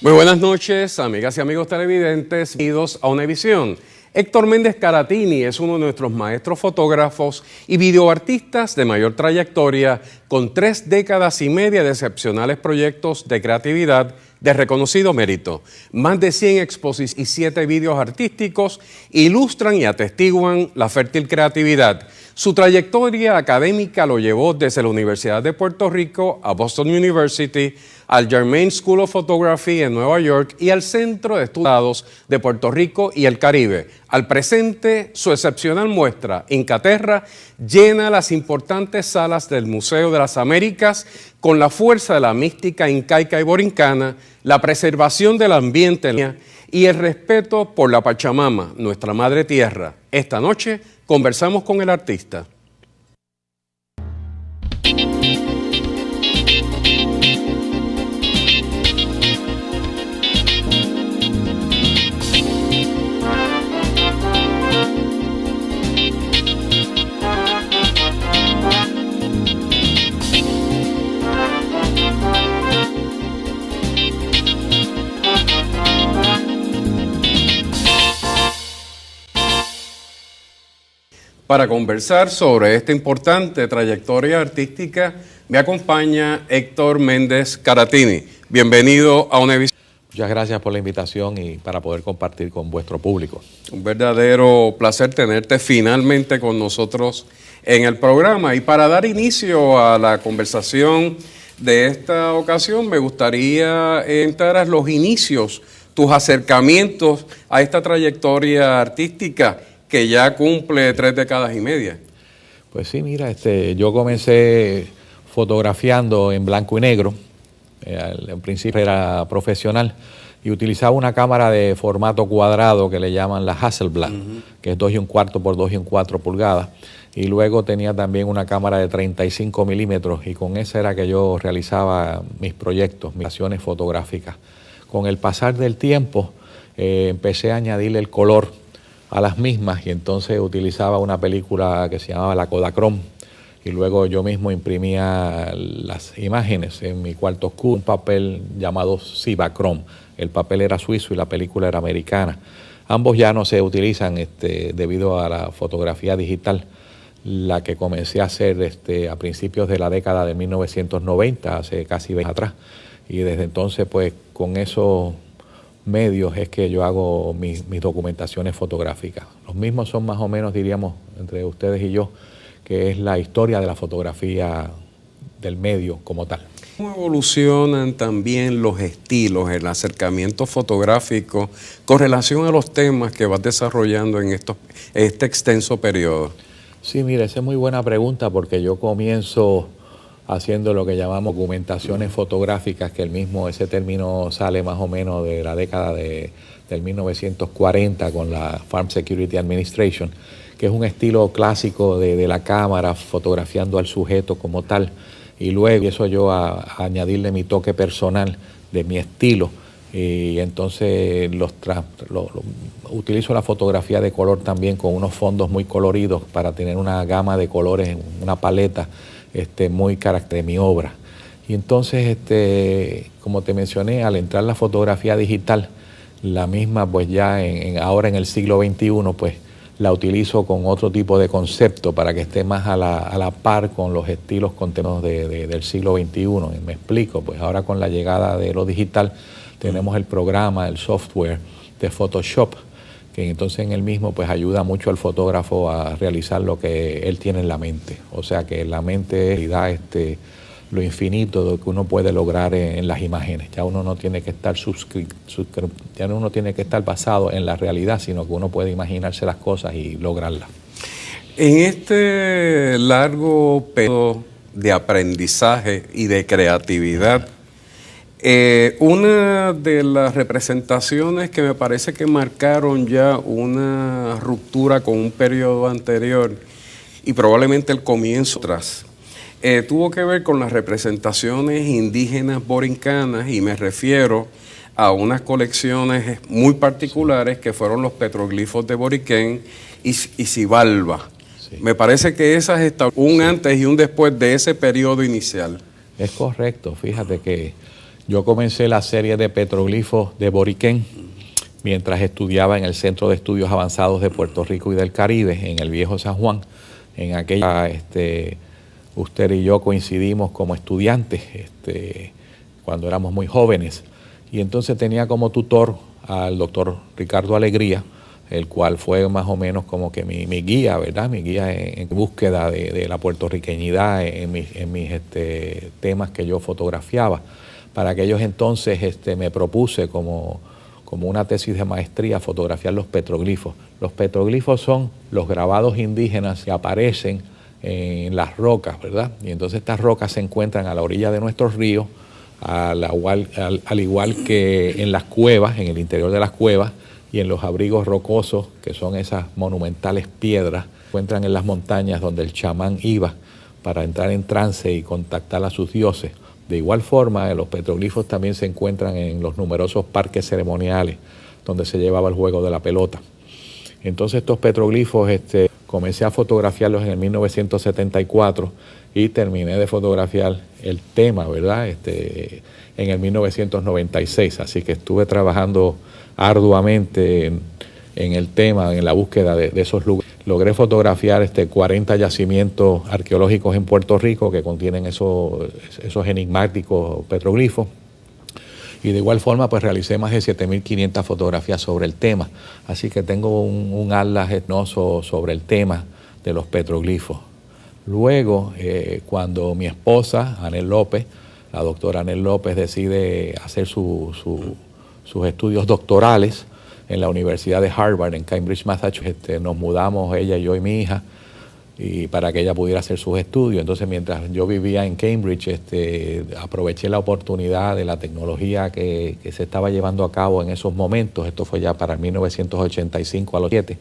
Muy buenas noches, amigas y amigos televidentes, bienvenidos a Univisión. Héctor Méndez Caratini es uno de nuestros maestros fotógrafos y videoartistas de mayor trayectoria, con 3 décadas y media de excepcionales proyectos de creatividad de reconocido mérito. Más de 100 exposiciones y 7 videos artísticos ilustran y atestiguan la fértil creatividad. Su trayectoria académica lo llevó desde la Universidad de Puerto Rico a Boston University, al Germain School of Photography en Nueva York y al Centro de Estudios de Puerto Rico y el Caribe. Al presente, su excepcional muestra, Incaterra, llena las importantes salas del Museo de las Américas con la fuerza de la mística incaica y borincana, la preservación del ambiente y el respeto por la Pachamama, nuestra madre tierra. Esta noche conversamos con el artista. Para conversar sobre esta importante trayectoria artística, me acompaña Héctor Méndez Caratini. Bienvenido a Univisión. Muchas gracias por la invitación y para poder compartir con vuestro público. Un verdadero placer tenerte finalmente con nosotros en el programa. Y para dar inicio a la conversación de esta ocasión, me gustaría entrar a los inicios, tus acercamientos a esta trayectoria artística que ya cumple 3 décadas y media. Pues sí, mira, yo comencé fotografiando en blanco y negro. En principio era profesional y utilizaba una cámara de formato cuadrado que le llaman la Hasselblad, que es 2 1/4 por 2 1/4 pulgadas. Y luego tenía también una cámara de 35 milímetros y con esa era que yo realizaba mis proyectos, mis acciones fotográficas. Con el pasar del tiempo empecé a añadirle el color a las mismas y entonces utilizaba una película que se llamaba la Kodachrome y luego yo mismo imprimía las imágenes en mi cuarto oscuro, un papel llamado Cibachrome. El papel era suizo y la película era americana. Ambos ya no se utilizan debido a la fotografía digital, la que comencé a hacer a principios de la década de 1990, hace casi 20 años atrás. Y desde entonces, pues, con esos medios es que yo hago mis documentaciones fotográficas. Los mismos son más o menos, diríamos, entre ustedes y yo, que es la historia de la fotografía del medio como tal. ¿Cómo evolucionan también los estilos, el acercamiento fotográfico con relación a los temas que vas desarrollando en este extenso periodo? Sí, mira, esa es muy buena pregunta porque yo comienzo haciendo lo que llamamos documentaciones fotográficas, que ese término sale más o menos de la década del 1940 con la Farm Security Administration, que es un estilo clásico de la cámara fotografiando al sujeto como tal, y luego empiezo yo a añadirle mi toque personal de mi estilo, y entonces utilizo la fotografía de color también con unos fondos muy coloridos para tener una gama de colores, una paleta muy característica de mi obra. Y entonces, como te mencioné, al entrar la fotografía digital, la misma pues ya ahora en el siglo XXI, pues la utilizo con otro tipo de concepto para que esté más a la par con los estilos contemporáneos del siglo XXI. Me explico, pues ahora con la llegada de lo digital tenemos el programa, el software de Photoshop, que entonces en el mismo pues ayuda mucho al fotógrafo a realizar lo que él tiene en la mente. O sea que la mente da lo infinito de lo que uno puede lograr en las imágenes. Ya uno no tiene que estar basado en la realidad, sino que uno puede imaginarse las cosas y lograrlas. En este largo periodo de aprendizaje y de creatividad, una de las representaciones que me parece que marcaron ya una ruptura con un periodo anterior y probablemente el comienzo tras, tuvo que ver con las representaciones indígenas borincanas, y me refiero a unas colecciones muy particulares que fueron los petroglifos de Boriquén y Xibalba. Sí. Me parece que esas están un antes y un después de ese periodo inicial. Es correcto, fíjate que Yo comencé la serie de petroglifos de Boriquén mientras estudiaba en el Centro de Estudios Avanzados de Puerto Rico y del Caribe, en el Viejo San Juan. En aquella, usted y yo coincidimos como estudiantes cuando éramos muy jóvenes. Y entonces tenía como tutor al doctor Ricardo Alegría, el cual fue más o menos como que mi guía, ¿verdad? Mi guía en búsqueda de la puertorriqueñidad en mis temas que yo fotografiaba. Para aquellos entonces me propuse como una tesis de maestría fotografiar los petroglifos. Los petroglifos son los grabados indígenas que aparecen en las rocas, ¿verdad? Y entonces estas rocas se encuentran a la orilla de nuestros ríos, al igual que en las cuevas, en el interior de las cuevas, y en los abrigos rocosos, que son esas monumentales piedras, se encuentran en las montañas donde el chamán iba para entrar en trance y contactar a sus dioses. De igual forma, los petroglifos también se encuentran en los numerosos parques ceremoniales donde se llevaba el juego de la pelota. Entonces estos petroglifos comencé a fotografiarlos en el 1974 y terminé de fotografiar el tema, ¿verdad? En el 1996, así que estuve trabajando arduamente en el tema, en la búsqueda de esos lugares. Logré fotografiar 40 yacimientos arqueológicos en Puerto Rico que contienen esos enigmáticos petroglifos. Y de igual forma, pues realicé más de 7.500 fotografías sobre el tema. Así que tengo un atlas etnoso sobre el tema de los petroglifos. Luego, cuando mi esposa, Anel López, la doctora Anel López, decide hacer sus estudios doctorales en la Universidad de Harvard, en Cambridge, Massachusetts, nos mudamos, ella, yo y mi hija, y para que ella pudiera hacer sus estudios. Entonces, mientras yo vivía en Cambridge, aproveché la oportunidad de la tecnología que se estaba llevando a cabo en esos momentos. Esto fue ya para 1985 a los 7.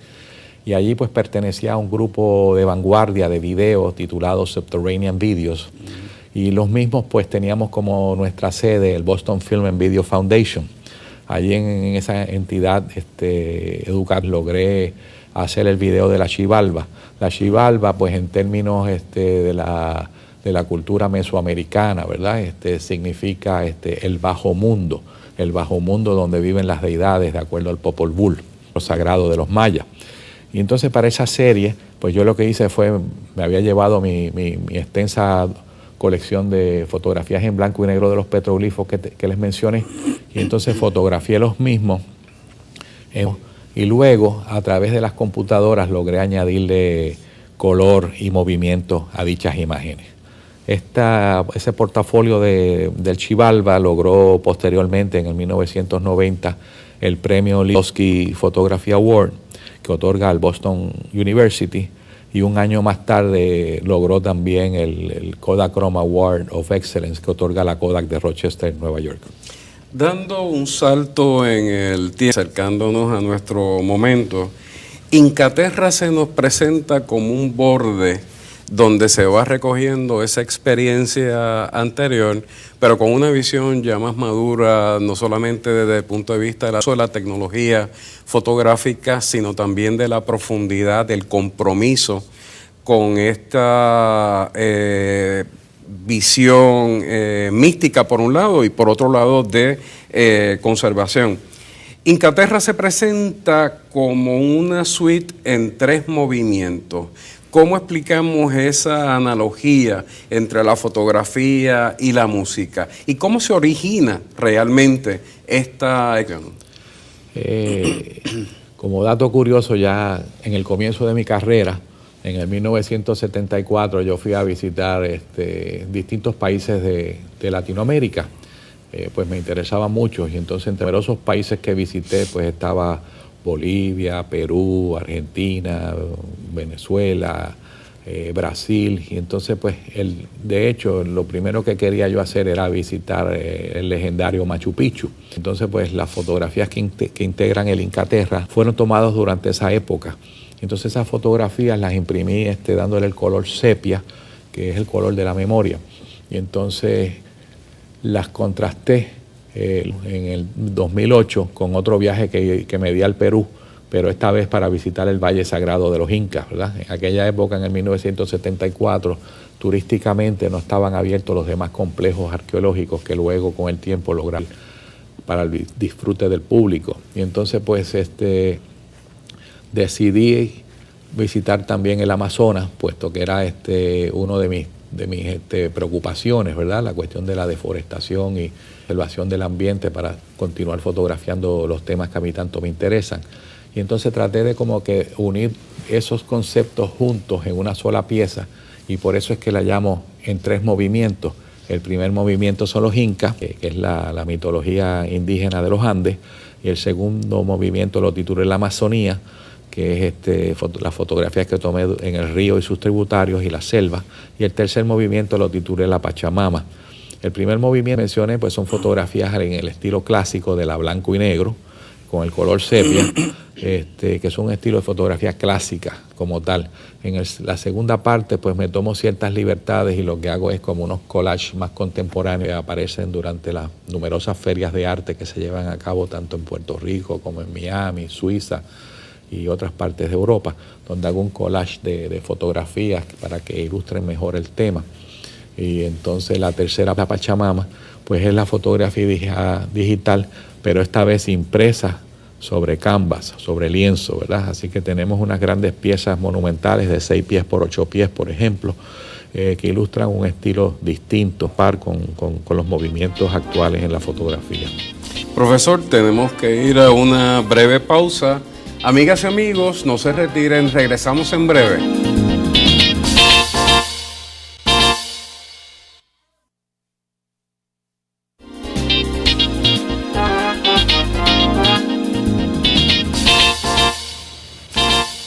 Y allí pues pertenecía a un grupo de vanguardia de videos titulado Subterranean Videos. Y los mismos pues teníamos como nuestra sede el Boston Film and Video Foundation. Allí en esa entidad educativa logré hacer el video de la Xibalba. La Xibalba, pues en términos de la cultura mesoamericana, ¿verdad? Significa el bajo mundo donde viven las deidades de acuerdo al Popol Vuh, lo sagrado de los mayas. Y entonces para esa serie, pues yo lo que hice fue, me había llevado mi extensa colección de fotografías en blanco y negro de los petroglifos que les mencioné, y entonces fotografié los mismos y luego a través de las computadoras logré añadirle color y movimiento a dichas imágenes. Ese portafolio del Xibalba logró posteriormente en el 1990 el premio Lihotzky Photography Award que otorga al Boston University, y un año más tarde logró también el Kodachrome Award of Excellence que otorga la Kodak de Rochester, Nueva York. Dando un salto en el tiempo, acercándonos a nuestro momento, Incaterra se nos presenta como un borde donde se va recogiendo esa experiencia anterior, pero con una visión ya más madura, no solamente desde el punto de vista de la tecnología fotográfica, sino también de la profundidad, del compromiso con esta visión mística por un lado y por otro lado de conservación. Incaterra se presenta como una suite en 3 movimientos. ¿Cómo explicamos esa analogía entre la fotografía y la música? ¿Y cómo se origina realmente esta? Como dato curioso, ya en el comienzo de mi carrera, en el 1974, yo fui a visitar distintos países de Latinoamérica. Pues me interesaba mucho, y entonces entre numerosos países que visité pues estaba Bolivia, Perú, Argentina, Venezuela, Brasil, y entonces pues de hecho lo primero que quería yo hacer era visitar el legendario Machu Picchu. Entonces pues las fotografías que integran el Incaterra fueron tomadas durante esa época. Entonces esas fotografías las imprimí dándole el color sepia, que es el color de la memoria, y entonces las contrasté en el 2008 con otro viaje que me di al Perú pero esta vez para visitar el Valle Sagrado de los Incas, ¿verdad? En aquella época, en el 1974, turísticamente no estaban abiertos los demás complejos arqueológicos que luego con el tiempo lograron para el disfrute del público. Y entonces pues decidí visitar también el Amazonas, puesto que era uno de mis preocupaciones, ¿verdad? La cuestión de la deforestación y conservación del ambiente para continuar fotografiando los temas que a mí tanto me interesan. Y entonces traté de como que unir esos conceptos juntos en una sola pieza, y por eso es que la llamo en 3 movimientos. El primer movimiento son los incas, que es la mitología indígena de los Andes, y el segundo movimiento lo titulé La Amazonía, que es las fotografías que tomé en el río y sus tributarios y la selva, y el tercer movimiento lo titulé La Pachamama. El primer movimiento que mencioné pues son fotografías en el estilo clásico de la blanco y negro, con el color sepia, que es un estilo de fotografía clásica como tal. En la segunda parte pues me tomo ciertas libertades y lo que hago es como unos collages más contemporáneos que aparecen durante las numerosas ferias de arte que se llevan a cabo tanto en Puerto Rico como en Miami, Suiza y otras partes de Europa, donde hago un collage de fotografías para que ilustren mejor el tema. Y entonces la tercera, la Pachamama, pues es la fotografía digital, pero esta vez impresa sobre canvas, sobre lienzo, ¿verdad? Así que tenemos unas grandes piezas monumentales de 6 pies por 8 pies, por ejemplo, que ilustran un estilo distinto, par con los movimientos actuales en la fotografía. Profesor, tenemos que ir a una breve pausa. Amigas y amigos, no se retiren, regresamos en breve.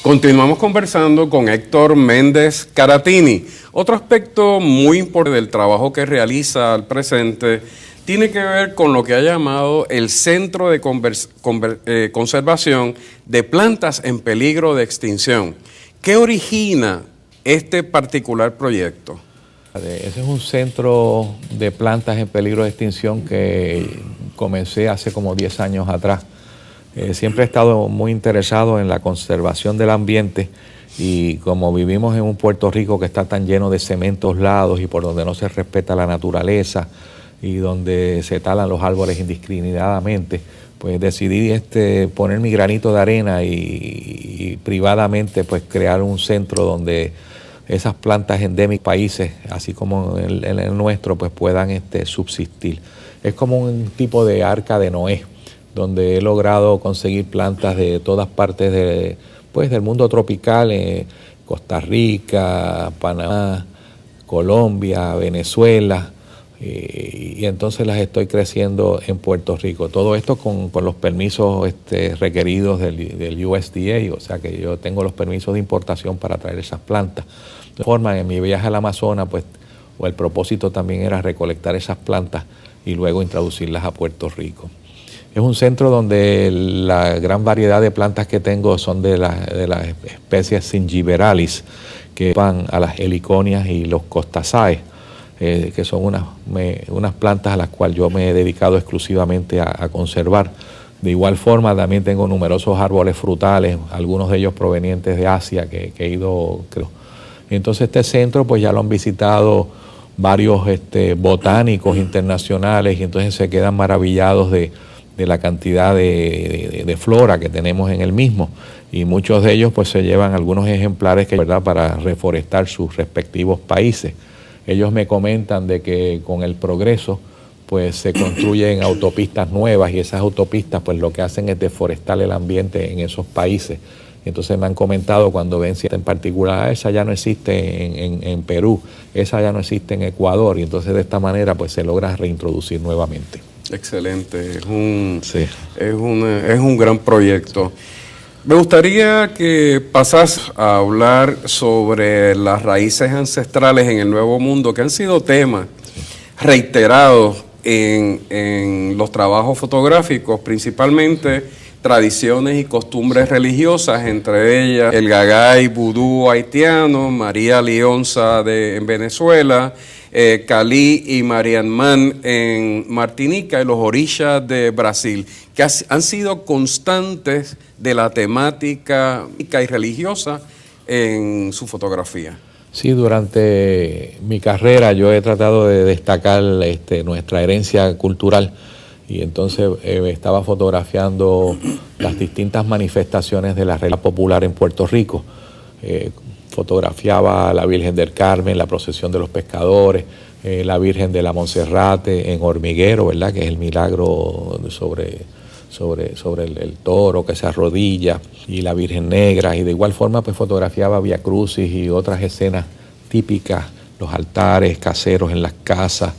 Continuamos conversando con Héctor Méndez Caratini. Otro aspecto muy importante del trabajo que realiza al presente tiene que ver con lo que ha llamado el Centro de Conservación de Plantas en Peligro de Extinción. ¿Qué origina este particular proyecto? Ese es un centro de plantas en peligro de extinción que comencé hace como 10 años atrás. Siempre he estado muy interesado en la conservación del ambiente, y como vivimos en un Puerto Rico que está tan lleno de cementos lados y por donde no se respeta la naturaleza y donde se talan los árboles indiscriminadamente, pues decidí poner mi granito de arena y privadamente pues crear un centro donde esas plantas endémicas países, así como en el nuestro, pues puedan subsistir. Es como un tipo de arca de Noé, donde he logrado conseguir plantas de todas partes del mundo tropical, Costa Rica, Panamá, Colombia, Venezuela, y entonces las estoy creciendo en Puerto Rico. Todo esto con los permisos requeridos del USDA, o sea que yo tengo los permisos de importación para traer esas plantas. De forma, en mi viaje al Amazonas, pues el propósito también era recolectar esas plantas y luego introducirlas a Puerto Rico. Es un centro donde la gran variedad de plantas que tengo son de las especies Zingiberalis, que van a las heliconias y los costaceae, que son unas plantas a las cuales yo me he dedicado exclusivamente a conservar. De igual forma también tengo numerosos árboles frutales, algunos de ellos provenientes de Asia que he ido, creo. Entonces este centro pues ya lo han visitado varios botánicos internacionales, y entonces se quedan maravillados de la cantidad de flora que tenemos en el mismo, y muchos de ellos pues se llevan algunos ejemplares ¿verdad?, para reforestar sus respectivos países. Ellos me comentan de que con el progreso pues se construyen autopistas nuevas, y esas autopistas pues lo que hacen es deforestar el ambiente en esos países. Entonces me han comentado cuando ven si en particular esa ya no existe en Perú, esa ya no existe en Ecuador, y entonces de esta manera pues se logra reintroducir nuevamente. Excelente, es un gran proyecto. Me gustaría que pasas a hablar sobre las raíces ancestrales en el Nuevo Mundo, que han sido temas reiterados en los trabajos fotográficos, principalmente tradiciones y costumbres religiosas, entre ellas el gagay vudú haitiano, María Lionza en Venezuela, Cali y Marianman en Martinica y los orillas de Brasil, que han sido constantes de la temática y religiosa en su fotografía. Sí, durante mi carrera yo he tratado de destacar nuestra herencia cultural y entonces estaba fotografiando las distintas manifestaciones de la religión popular en Puerto Rico. Fotografiaba a la Virgen del Carmen, la procesión de los pescadores, la Virgen de la Monserrate en Hormiguero, ¿verdad? Que es el milagro sobre el toro que se arrodilla, y la Virgen Negra, y de igual forma pues fotografiaba Vía Crucis y otras escenas típicas, los altares caseros en las casas,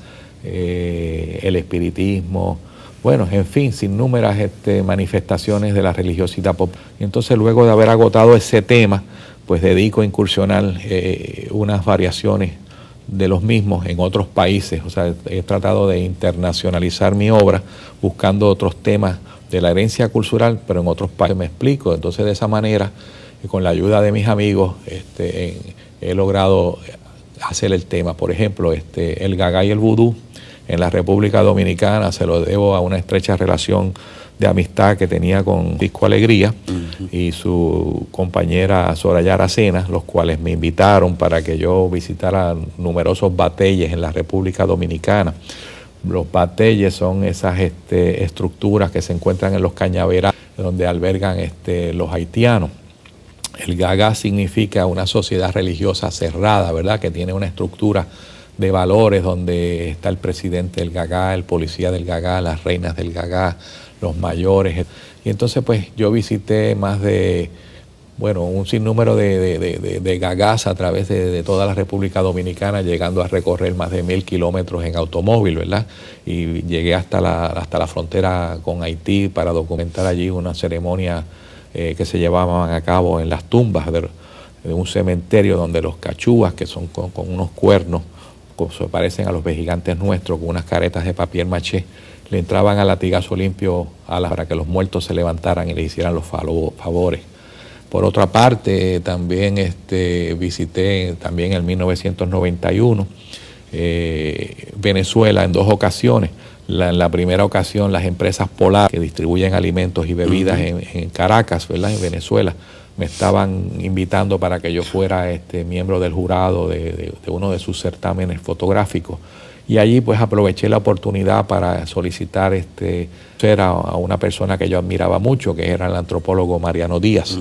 el espiritismo, bueno, en fin, sin númeras manifestaciones de la religiosidad popular. Y entonces luego de haber agotado ese tema, pues dedico a incursionar unas variaciones de los mismos en otros países. O sea, he tratado de internacionalizar mi obra buscando otros temas de la herencia cultural, pero en otros países. Me explico. Entonces, de esa manera, con la ayuda de mis amigos, he logrado hacer el tema. Por ejemplo, el gagá y el vudú en la República Dominicana se lo debo a una estrecha relación de amistad que tenía con Disco Alegría y su compañera Soraya Aracena, los cuales me invitaron para que yo visitara numerosos bateyes en la República Dominicana. Los bateyes son esas estructuras que se encuentran en los cañaverales donde albergan los haitianos. El gagá significa una sociedad religiosa cerrada, ¿verdad? Que tiene una estructura de valores donde está el presidente del gagá, el policía del gagá, las reinas del gagá, los mayores. Y entonces pues yo visité más de, bueno, un sinnúmero de gagás a través de toda la República Dominicana, llegando a recorrer más de 1000 kilómetros en automóvil, ¿verdad? Y llegué hasta la frontera con Haití para documentar allí una ceremonia que se llevaban a cabo en las tumbas de un cementerio donde los cachúas, que son con unos cuernos, se parecen a los gigantes nuestros, con unas caretas de papier maché, le entraban a latigazo limpio para que los muertos se levantaran y le hicieran los favores. Por otra parte, también visité también en 1991 Venezuela en 2 ocasiones. En la primera ocasión, las empresas Polar, que distribuyen alimentos y bebidas en Caracas, ¿verdad? En Venezuela, me estaban invitando para que yo fuera miembro del jurado de uno de sus certámenes fotográficos. Y allí pues aproveché la oportunidad para solicitar a una persona que yo admiraba mucho, que era el antropólogo Mariano Díaz.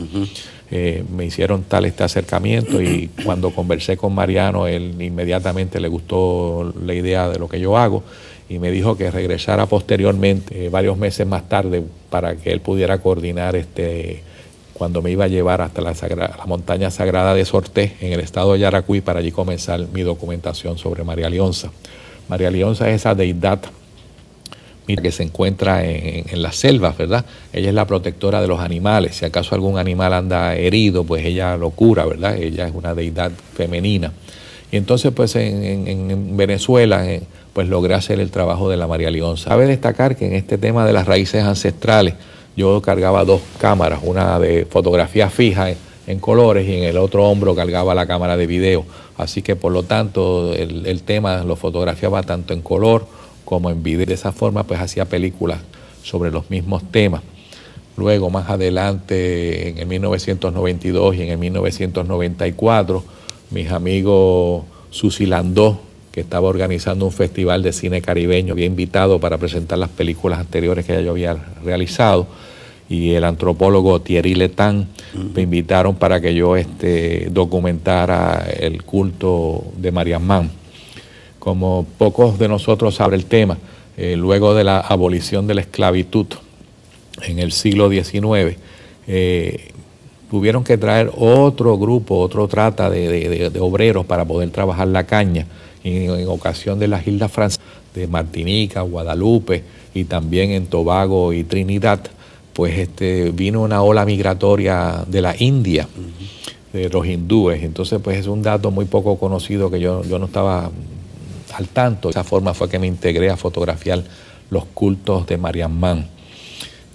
Me hicieron tal acercamiento y cuando conversé con Mariano, él inmediatamente le gustó la idea de lo que yo hago y me dijo que regresara posteriormente, varios meses más tarde, para que él pudiera coordinar cuando me iba a llevar hasta la montaña sagrada de Sorté, en el estado de Yaracuy, para allí comenzar mi documentación sobre María Leonza. María Leonza es esa deidad que se encuentra en las selvas, ¿verdad? Ella es la protectora de los animales. Si acaso algún animal anda herido, pues ella lo cura, ¿verdad? Ella es una deidad femenina. Y entonces, pues en Venezuela, pues logré hacer el trabajo de la María Leonza. Cabe destacar que en este tema de las raíces ancestrales, yo cargaba 2 cámaras, una de fotografía fija en colores y en el otro hombro cargaba la cámara de video. Así que por lo tanto el tema lo fotografiaba tanto en color como en video. De esa forma pues hacía películas sobre los mismos temas. Luego más adelante en el 1992 y en el 1994 mis amigos Susi Landó, que estaba organizando un festival de cine caribeño, había invitado para presentar las películas anteriores que ya yo había realizado, y el antropólogo Thierry Letan me invitaron para que yo documentara el culto de Marianman. Como pocos de nosotros saben el tema, luego de la abolición de la esclavitud en el siglo XIX, tuvieron que traer otro grupo, otro trata de obreros para poder trabajar la caña. En ocasión de las islas francesas, de Martinica, Guadalupe y también en Tobago y Trinidad, pues vino una ola migratoria de la India, de los hindúes. Entonces pues es un dato muy poco conocido que yo no estaba al tanto. De esa forma fue que me integré a fotografiar los cultos de Marianman.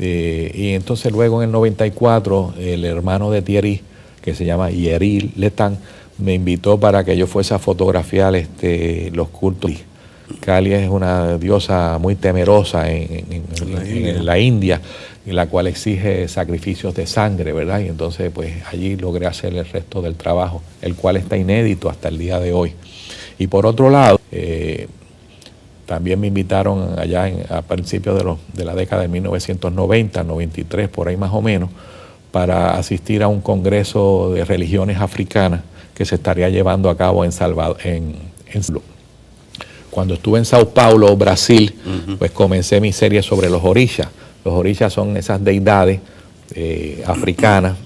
Y entonces luego en el 94 el hermano de Thierry, que se llama Thierry Letan, me invitó para que yo fuese a fotografiar los cultos. Kali es una diosa muy temerosa en la India, en la cual exige sacrificios de sangre, ¿verdad? Y entonces pues allí logré hacer el resto del trabajo, el cual está inédito hasta el día de hoy. Y por otro lado, también me invitaron allá a principios de la década de 1990, 93, por ahí más o menos, para asistir a un congreso de religiones africanas que se estaría llevando a cabo en Salvador. Cuando estuve en Sao Paulo, Brasil, pues comencé mi serie sobre los orishas. Los orishas son esas deidades africanas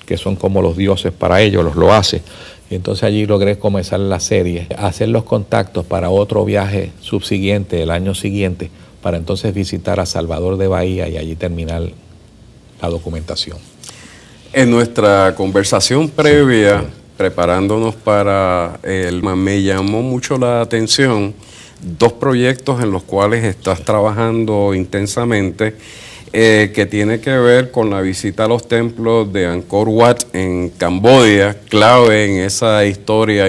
que son como los dioses para ellos, los loaces. Y entonces allí logré comenzar la serie, hacer los contactos para otro viaje subsiguiente, el año siguiente, para entonces visitar a Salvador de Bahía y allí terminar la documentación. En nuestra conversación previa, preparándonos para me llamó mucho la atención dos proyectos en los cuales estás trabajando intensamente, que tiene que ver con la visita a los templos de Angkor Wat en Camboya, clave en esa historia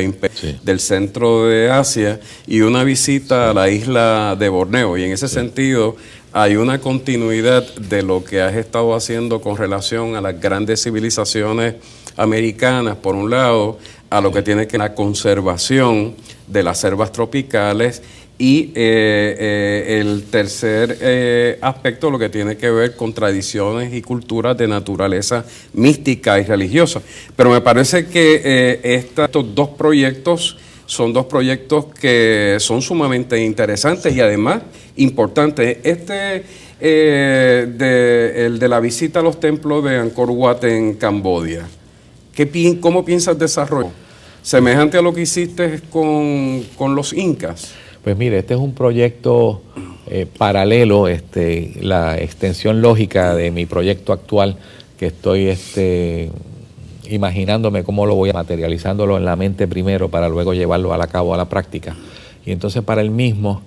del centro de Asia, y una visita a la isla de Borneo. Y en ese sentido hay una continuidad de lo que has estado haciendo con relación a las grandes civilizaciones americanas, por un lado, a lo que tiene que ver la conservación de las selvas tropicales, y el tercer aspecto, lo que tiene que ver con tradiciones y culturas de naturaleza mística y religiosa. Pero me parece que estos dos proyectos son dos proyectos que son sumamente interesantes y además importantes. El de la visita a los templos de Angkor Wat en Camboya, ¿cómo piensas desarrollar? ¿Semejante a lo que hiciste con los incas? Pues mire, este es un proyecto paralelo, la extensión lógica de mi proyecto actual, que estoy imaginándome cómo lo voy a materializándolo en la mente primero para luego llevarlo a cabo a la práctica. Y entonces para el mismo,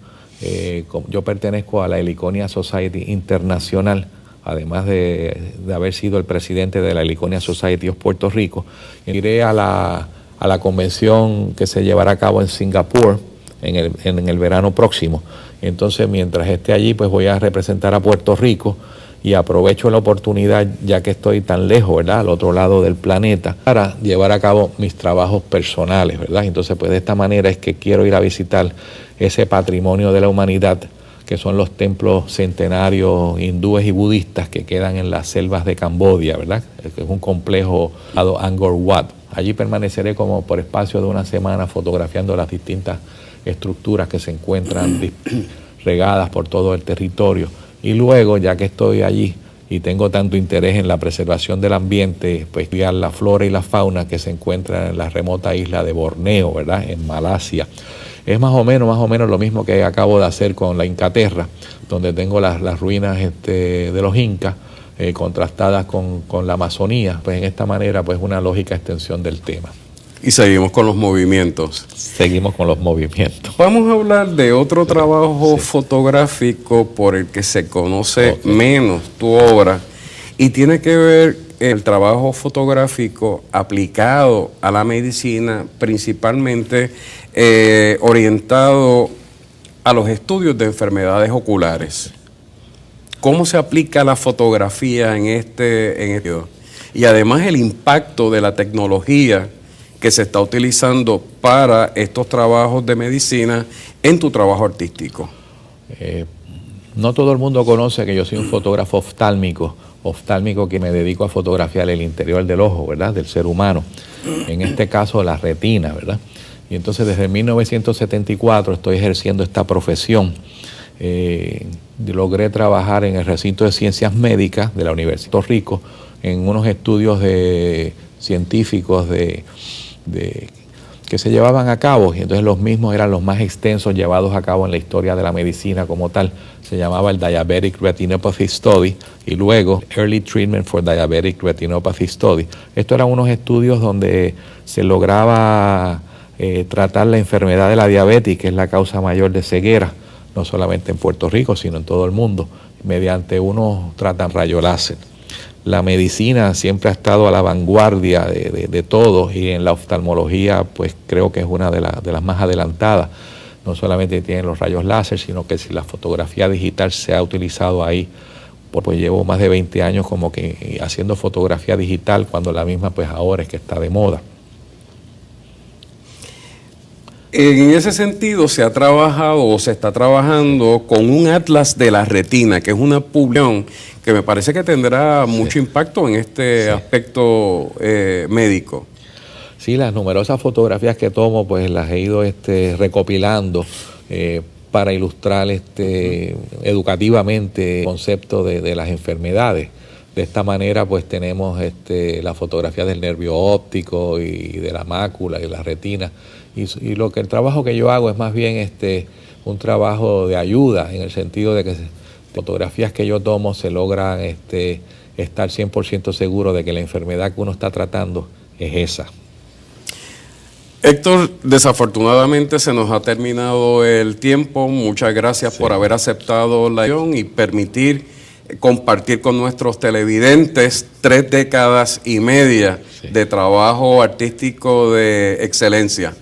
yo pertenezco a la Heliconia Society Internacional, además de haber sido el presidente de la Heliconia Society of Puerto Rico. Iré a la convención que se llevará a cabo en Singapur en el verano próximo. Entonces, mientras esté allí, pues voy a representar a Puerto Rico y aprovecho la oportunidad, ya que estoy tan lejos, ¿verdad?, al otro lado del planeta, para llevar a cabo mis trabajos personales, ¿verdad? Entonces, pues de esta manera es que quiero ir a visitar ese patrimonio de la humanidad, que son los templos centenarios hindúes y budistas que quedan en las selvas de Camboya, ¿verdad? Es un complejo llamado Angkor Wat. Allí permaneceré como por espacio de una semana fotografiando las distintas estructuras que se encuentran regadas por todo el territorio. Y luego, ya que estoy allí y tengo tanto interés en la preservación del ambiente, pues estudiar la flora y la fauna que se encuentran en la remota isla de Borneo, ¿verdad?, en Malasia. Es más o menos lo mismo que acabo de hacer con la Incaterra, donde tengo las ruinas de los incas contrastadas con la Amazonía. Pues en esta manera, pues una lógica extensión del tema. Y seguimos con los movimientos. Seguimos con los movimientos. Vamos a hablar de otro trabajo fotográfico por el que se conoce menos tu obra, y tiene que ver el trabajo fotográfico aplicado a la medicina, principalmente orientado a los estudios de enfermedades oculares. ¿Cómo se aplica la fotografía en este? Y además el impacto de la tecnología que se está utilizando para estos trabajos de medicina en tu trabajo artístico. No todo el mundo conoce que yo soy un fotógrafo oftálmico que me dedico a fotografiar el interior del ojo, ¿verdad?, del ser humano, en este caso la retina, ¿verdad? Y entonces desde 1974 estoy ejerciendo esta profesión. Logré trabajar en el recinto de ciencias médicas de la Universidad de Puerto Rico en unos estudios científicos que se llevaban a cabo, y entonces los mismos eran los más extensos llevados a cabo en la historia de la medicina como tal. Se llamaba el Diabetic Retinopathy Study y luego Early Treatment for Diabetic Retinopathy Study. Estos eran unos estudios donde se lograba tratar la enfermedad de la diabetes, que es la causa mayor de ceguera, no solamente en Puerto Rico, sino en todo el mundo, mediante unos rayos láser. la medicina siempre ha estado a la vanguardia de todo, y en la oftalmología pues creo que es una de las más adelantadas. No solamente tienen los rayos láser, sino que si la fotografía digital se ha utilizado ahí, pues llevo más de 20 años como que haciendo fotografía digital, cuando la misma pues ahora es que está de moda. En ese sentido se ha trabajado o se está trabajando con un atlas de la retina, que es una publicación que me parece que tendrá mucho impacto en este aspecto médico. Sí, las numerosas fotografías que tomo pues las he ido recopilando para ilustrar educativamente el concepto de las enfermedades. De esta manera pues tenemos la fotografía del nervio óptico y de la mácula y la retina. Y el trabajo que yo hago es más bien un trabajo de ayuda, en el sentido de que fotografías que yo tomo se logran estar 100% seguro de que la enfermedad que uno está tratando es esa. Héctor, desafortunadamente se nos ha terminado el tiempo. Muchas gracias por haber aceptado la invitación y permitir compartir con nuestros televidentes 3 décadas y media de trabajo artístico de excelencia.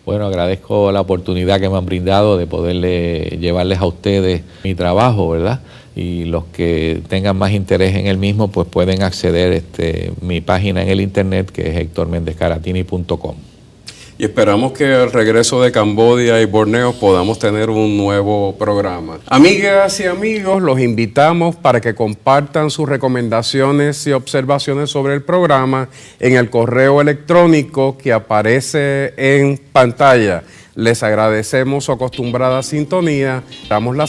Bueno, agradezco la oportunidad que me han brindado de poderle llevarles a ustedes mi trabajo, ¿verdad? Y los que tengan más interés en el mismo, pues pueden acceder a mi página en el internet, que es hectormendezcaratini.com. Y esperamos que al regreso de Camboya y Borneo podamos tener un nuevo programa. Amigas y amigos, los invitamos para que compartan sus recomendaciones y observaciones sobre el programa en el correo electrónico que aparece en pantalla. Les agradecemos su acostumbrada sintonía. Damos la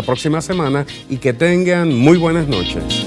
próxima semana y que tengan muy buenas noches.